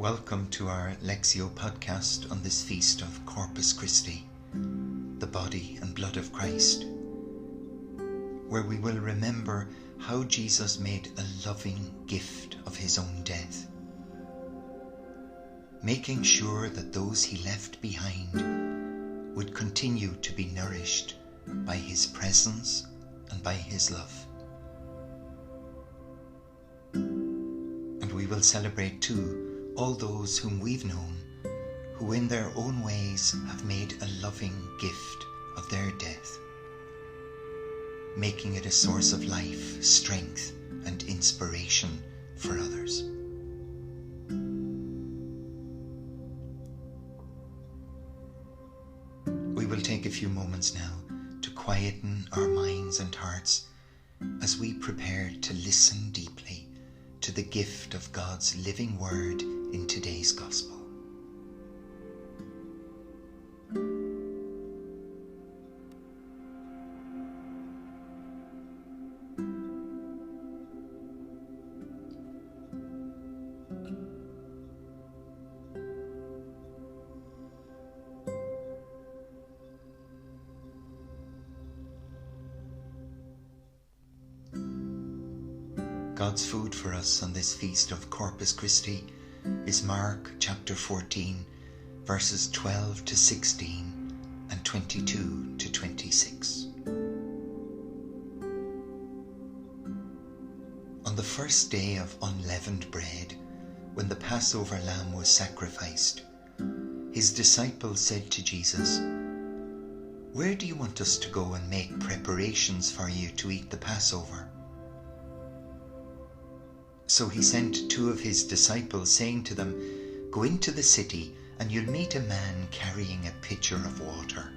Welcome to our Lectio podcast on this feast of Corpus Christi, the body and blood of Christ, where we will remember how Jesus made a loving gift of his own death, making sure that those he left behind would continue to be nourished by his presence and by his love. And we will celebrate too all those whom we've known, who in their own ways have made a loving gift of their death, making it a source of life, strength, and inspiration for others. We will take a few moments now to quieten our minds and hearts as we prepare to listen deeply to the gift of God's living word in today's gospel. God's food for us on this feast of Corpus Christi is Mark chapter 14, verses 12 to 16 and 22 to 26. On the first day of unleavened bread, when the Passover lamb was sacrificed, his disciples said to Jesus, "Where do you want us to go and make preparations for you to eat the Passover?" So he sent two of his disciples, saying to them, "Go into the city, and you'll meet a man carrying a pitcher of water.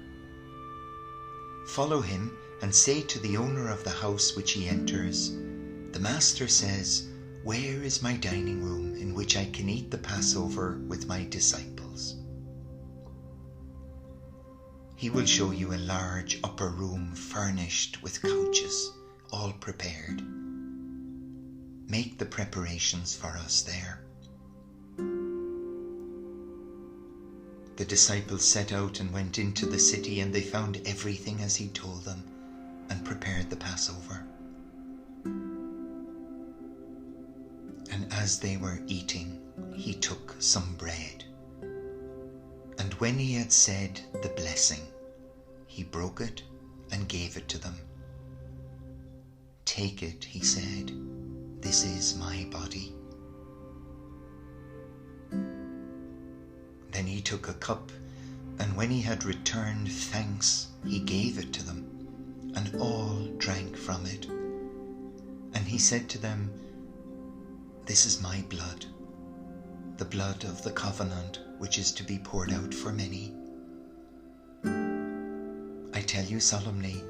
Follow him, and say to the owner of the house which he enters, 'The master says, where is my dining room in which I can eat the Passover with my disciples?' He will show you a large upper room furnished with couches, all prepared. Make the preparations for us there." The disciples set out and went into the city, and they found everything as he told them, and prepared the Passover. And as they were eating, he took some bread, and when he had said the blessing, he broke it and gave it to them. "Take it," he said. "This is my body." Then he took a cup, and when he had returned thanks, he gave it to them, and all drank from it. And he said to them, "This is my blood, the blood of the covenant, which is to be poured out for many. I tell you solemnly,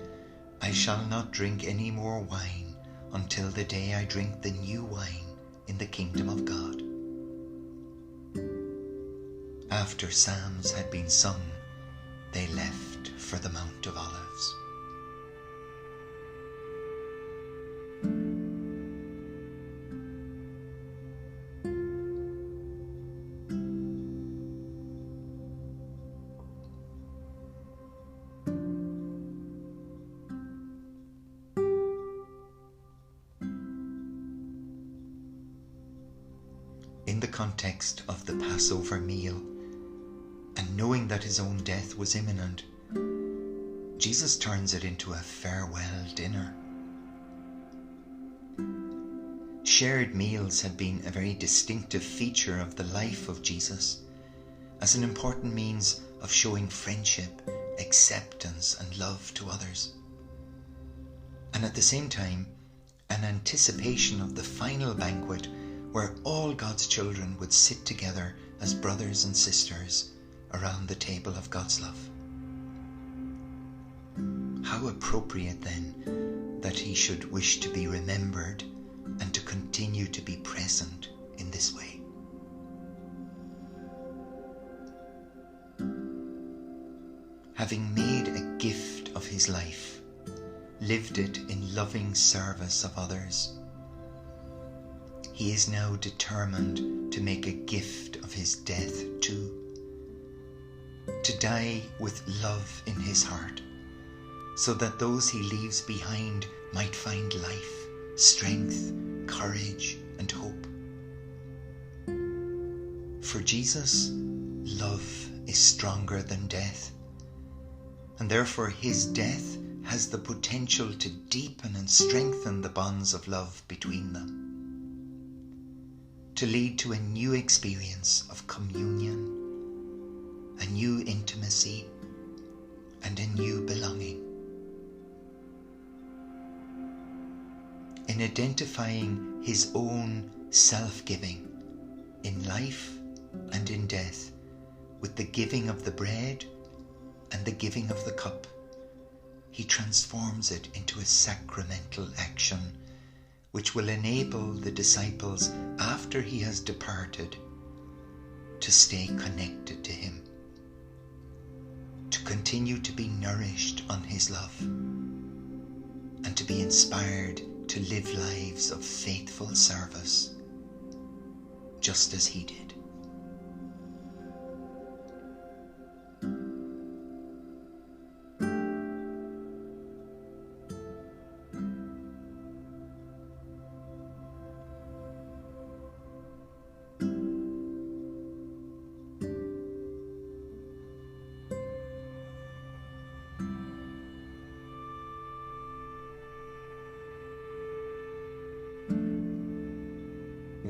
I shall not drink any more wine until the day I drink the new wine in the kingdom of God." After psalms had been sung, they left for the Mount of Olives. In the context of the Passover meal, and knowing that his own death was imminent, Jesus turns it into a farewell dinner. Shared meals had been a very distinctive feature of the life of Jesus, as an important means of showing friendship, acceptance, and love to others, and at the same time, an anticipation of the final banquet where all God's children would sit together as brothers and sisters around the table of God's love. How appropriate then that he should wish to be remembered and to continue to be present in this way. Having made a gift of his life, lived it in loving service of others, he is now determined to make a gift of his death too, to die with love in his heart, so that those he leaves behind might find life, strength, courage, and hope. For Jesus, love is stronger than death, and therefore his death has the potential to deepen and strengthen the bonds of love between them, to lead to a new experience of communion, a new intimacy, and a new belonging. In identifying his own self-giving in life and in death with the giving of the bread and the giving of the cup, he transforms it into a sacramental action which will enable the disciples, after he has departed, to stay connected to him, to continue to be nourished on his love, and to be inspired to live lives of faithful service, just as he did.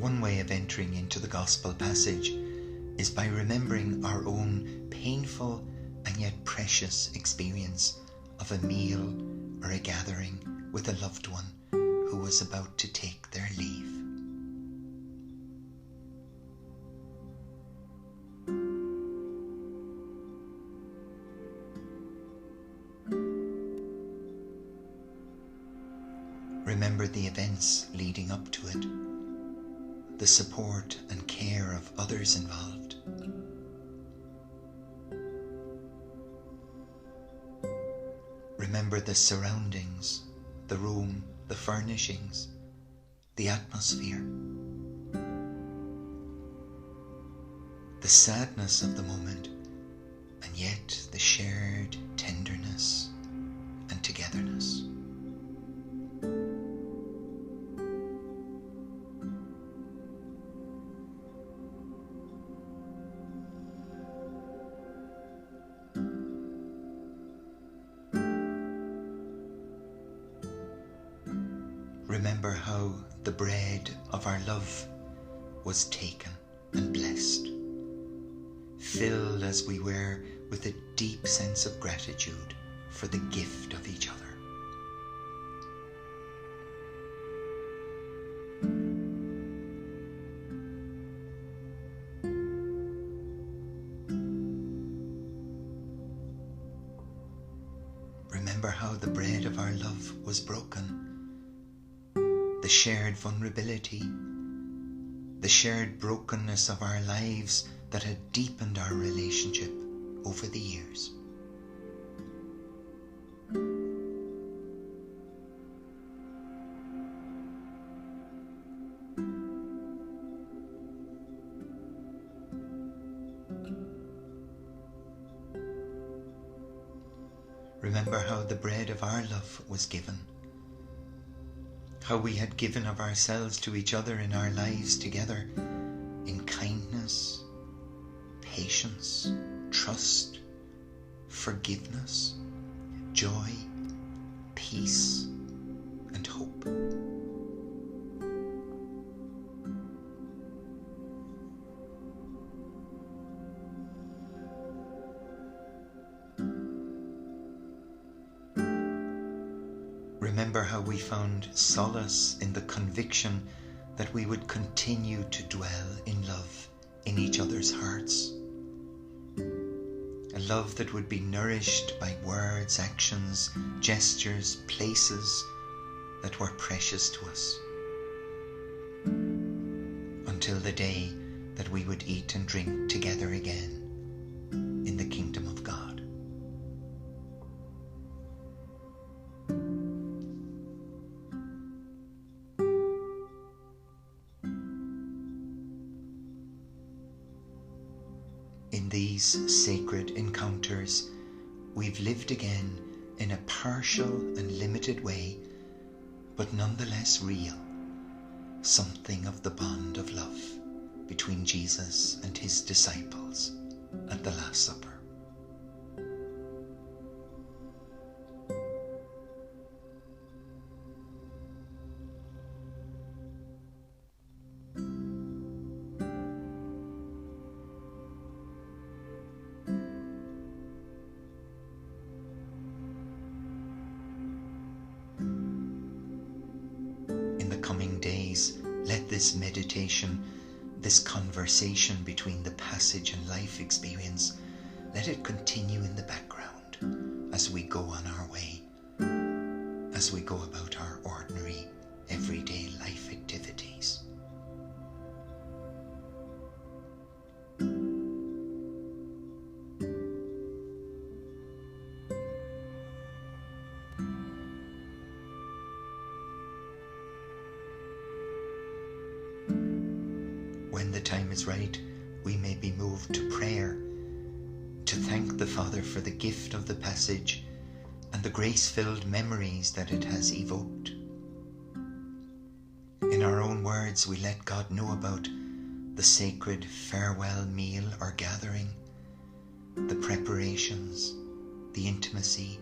One way of entering into the gospel passage is by remembering our own painful and yet precious experience of a meal or a gathering with a loved one who was about to take their leave. Remember the events leading up to it, the support and care of others involved. Remember the surroundings, the room, the furnishings, the atmosphere, the sadness of the moment, and yet the shared tenderness and togetherness. Remember how the bread of our love was taken and blessed, filled as we were with a deep sense of gratitude for the gift of each other. Remember how the bread of our love was broken, the shared vulnerability, the shared brokenness of our lives that had deepened our relationship over the years. Remember how the bread of our love was given, how we had given of ourselves to each other in our lives together, in kindness, patience, trust, forgiveness, joy, peace, and hope. Remember how we found solace in the conviction that we would continue to dwell in love in each other's hearts. A love that would be nourished by words, actions, gestures, places that were precious to us, until the day that we would eat and drink together again in the kingdom of God. In these sacred encounters, we've lived again in a partial and limited way, but nonetheless real, something of the bond of love between Jesus and his disciples at the Last Supper. Coming days, let this meditation, this conversation between the passage and life experience, let it continue in the background as we go on our way, as we go about our ordinary, everyday life activities. When the time is right, we may be moved to prayer, to thank the Father for the gift of the passage and the grace-filled memories that it has evoked. In our own words, we let God know about the sacred farewell meal or gathering, the preparations, the intimacy,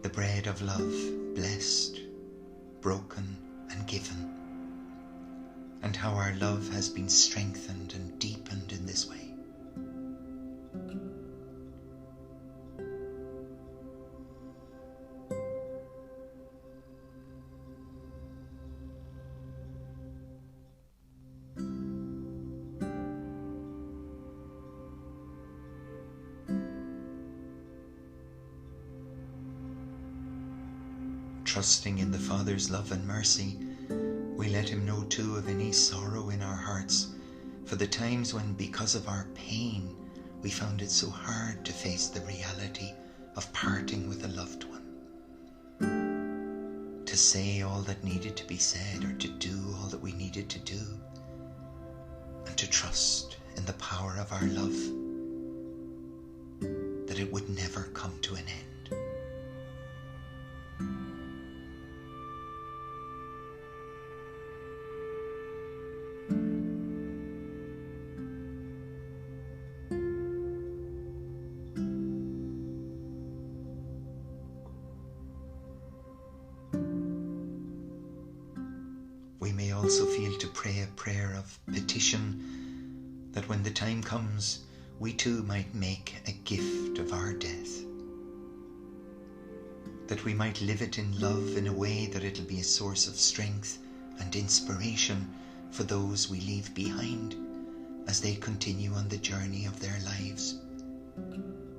the bread of love, blessed, broken and given, and how our love has been strengthened and deepened in this way. Trusting in the Father's love and mercy, we let him know too of any sorrow in our hearts for the times when, because of our pain, we found it so hard to face the reality of parting with a loved one. To say all that needed to be said, or to do all that we needed to do, and to trust in the power of our love, that it would never come to an end. We may also feel to pray a prayer of petition that when the time comes, we too might make a gift of our death. That we might live it in love in a way that it'll be a source of strength and inspiration for those we leave behind as they continue on the journey of their lives,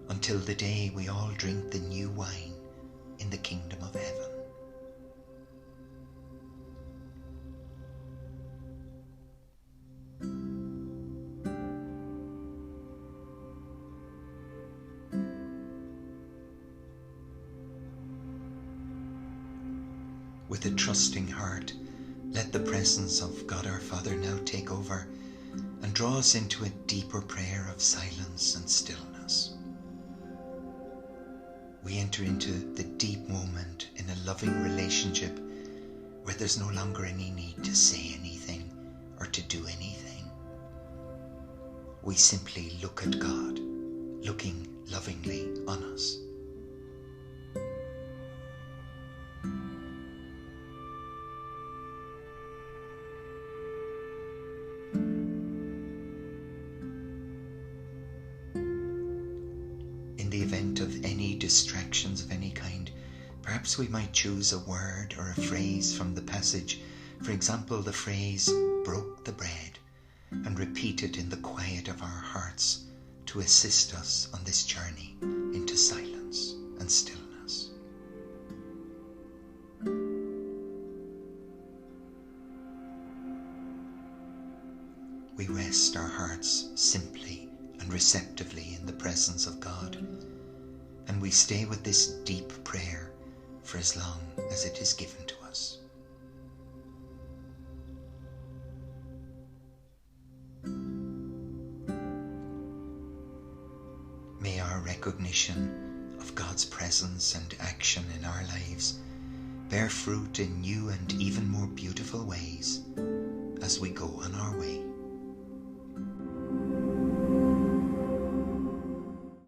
until the day we all drink the new wine in the kingdom of heaven. With a trusting heart, let the presence of God our Father now take over and draw us into a deeper prayer of silence and stillness. We enter into the deep moment in a loving relationship where there's no longer any need to say anything or to do anything. We simply look at God, looking lovingly on us. In the event of any distractions of any kind, perhaps we might choose a word or a phrase from the passage, for example the phrase "broke the bread," and repeat it in the quiet of our hearts to assist us on this journey into silence and stillness. We rest our hearts simply and receptively in the presence of God, and we stay with this deep prayer for as long as it is given to us. our recognition of God's presence and action in our lives bear fruit in new and even more beautiful ways as we go on our way.